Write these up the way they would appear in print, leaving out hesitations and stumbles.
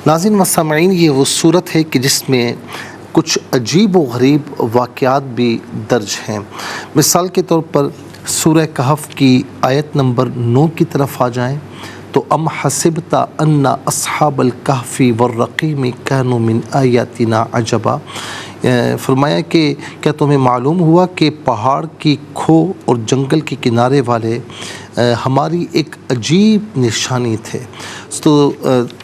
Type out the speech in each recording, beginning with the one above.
ناظرین و سامعین، یہ وہ صورت ہے کہ جس میں کچھ عجیب و غریب واقعات بھی درج ہیں۔ مثال کے طور پر سورہ کہف کی آیت نمبر 9 کی طرف آ جائیں تو ام حسبت ان اصحاب الکہف والرقیم کانوا من آیاتنا عجبا، فرمایا کہ کیا تمہیں معلوم ہوا کہ پہاڑ کی کھو اور جنگل کے کنارے والے ہماری ایک عجیب نشانی تھے۔ تو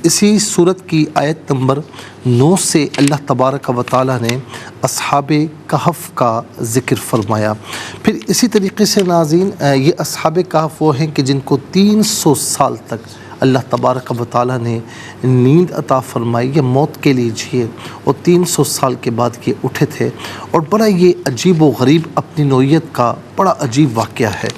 اسی صورت کی آیت نمبر 9 سے اللہ تبارک و تعالیٰ نے اصحاب کہف کا ذکر فرمایا۔ پھر اسی طریقے سے ناظرین، یہ اصحاب کہف وہ ہیں کہ جن کو 300 سال تک اللہ تبارک و تعالیٰ نے نیند عطا فرمائی یا موت کے لیجیے، اور 300 سال کے بعد یہ اٹھے تھے، اور بڑا یہ عجیب و غریب اپنی نوعیت کا بڑا عجیب واقعہ ہے۔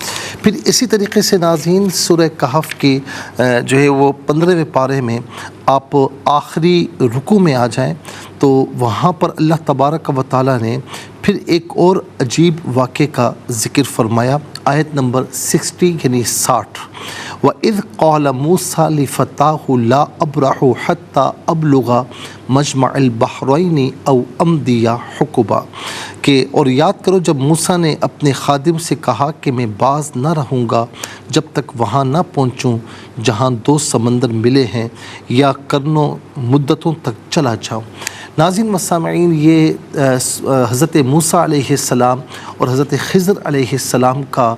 پھر اسی طریقے سے ناظرین، سورہ کہف کی جو ہے وہ 15ویں پارے میں آپ آخری رکوع میں آ جائیں تو وہاں پر اللہ تبارک و تعالیٰ نے پھر ایک اور عجیب واقعے کا ذکر فرمایا۔ آیت نمبر 60 یعنی 60، وَإِذْ قَالَ مُوسَىٰ لِفَتَاهُ لَا أَبْرَحُ حَتَّىٰ أَبْلُغَ مَجْمَعَ الْبَحْرَيْنِ أَوْ أَمْضِيَ حُقُبًا، کہ اور یاد کرو جب موسیٰ نے اپنے خادم سے کہا کہ میں باز نہ رہوں گا جب تک وہاں نہ پہنچوں جہاں 2 سمندر ملے ہیں، یا کرنوں مدتوں تک چلا جاؤں۔ ناظرین و سامعین، یہ حضرت موسیٰ علیہ السلام اور حضرت خضر علیہ السلام کا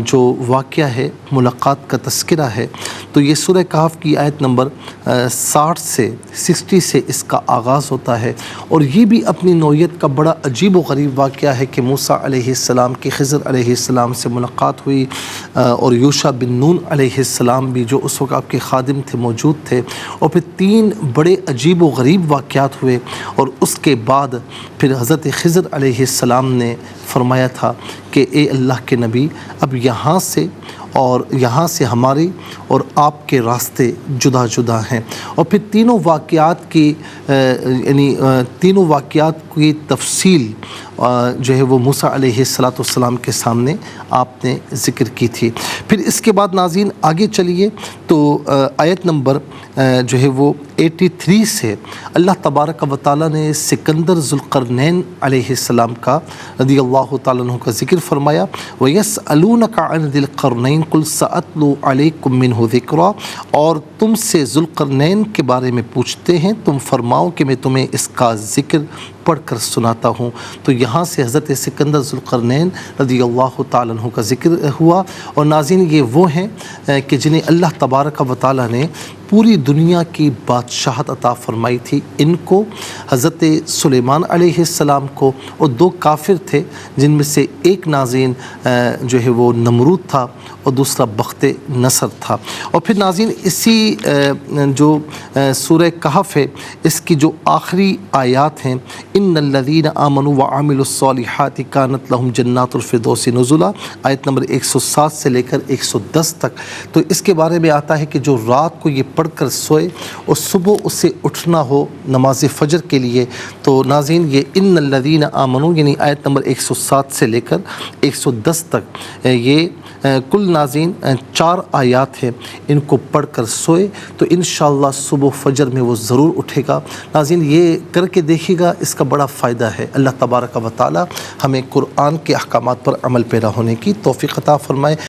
جو واقعہ ہے، ملاقات کا تذکرہ ہے۔ تو یہ سورہ کہف کی آیت نمبر 60 سے اس کا آغاز ہوتا ہے، اور یہ بھی اپنی نوعیت کا بڑا عجیب و غریب واقعہ ہے کہ موسیٰ علیہ السلام کی خضر علیہ السلام سے ملاقات ہوئی، اور یوشع بن نون علیہ السلام بھی جو اس وقت آپ کے خادم تھے موجود تھے، اور پھر 3 بڑے عجیب و غریب واقعات ہوئے، اور اس کے بعد پھر حضرت خضر علیہ السلام نے فرمایا تھا کہ اے اللہ کے نبی، اب یہاں سے ہماری اور آپ کے راستے جدا جدا ہیں۔ اور پھر تینوں واقعات کی تفصیل جو ہے وہ موسیٰ علیہ السلام کے سامنے آپ نے ذکر کی تھی۔ پھر اس کے بعد ناظرین آگے چلیے تو آیت نمبر جو ہے وہ 83 سے اللہ تبارک و تعالیٰ نے سکندر ذوالقرنین علیہ السلام کا رضی اللہ تعالیٰ عنہ کا ذکر فرمایا۔ وَيَسْأَلُونَكَ عَنِ ذِي الْقَرْنَيْنِ قُلْ سَأَتْلُو عَلَيْكُم مِّنْهُ ذِكْرًا، اور تم سے ذوالقرنین کے بارے میں پوچھتے ہیں، تم فرماؤ کہ میں تمہیں اس کا ذکر پڑھ کر سناتا ہوں۔ تو یہاں سے حضرت سکندر ذوالقرنین رضی اللہ تعالیٰ عنہ کا ذکر ہوا، اور ناظرین یہ وہ ہیں کہ جنہیں اللہ تبارک و تعالیٰ نے پوری دنیا کی بادشاہت عطا فرمائی تھی۔ ان کو حضرت سلیمان علیہ السلام کو، اور 2 کافر تھے جن میں سے ایک ناظرین جو ہے وہ نمرود تھا اور دوسرا بخت نصر تھا۔ اور پھر ناظرین اسی جو سورہ کہف ہے اس کی جو آخری آیات ہیں، ان الذین آمنوا وعملوا الصالحات کانت لہم جنات الفردوس نزلا، آیت نمبر 107 سے لے کر 110 تک۔ تو اس کے بارے میں آتا ہے کہ جو رات کو یہ پڑھ کر سوئے اور صبح اسے اٹھنا ہو نماز فجر کے لیے، تو ناظرین یہ ان الذین آمنوا یعنی آیت نمبر 107 سے لے کر 110 تک یہ کل ناظرین 4 آیات ہیں، ان کو پڑھ کر سوئے تو انشاءاللہ صبح فجر میں وہ ضرور اٹھے گا۔ ناظرین یہ کر کے دیکھیے گا، اس کا بڑا فائدہ ہے۔ اللہ تبارک و تعالی ہمیں قرآن کے احکامات پر عمل پیرا ہونے کی توفیق عطا فرمائے۔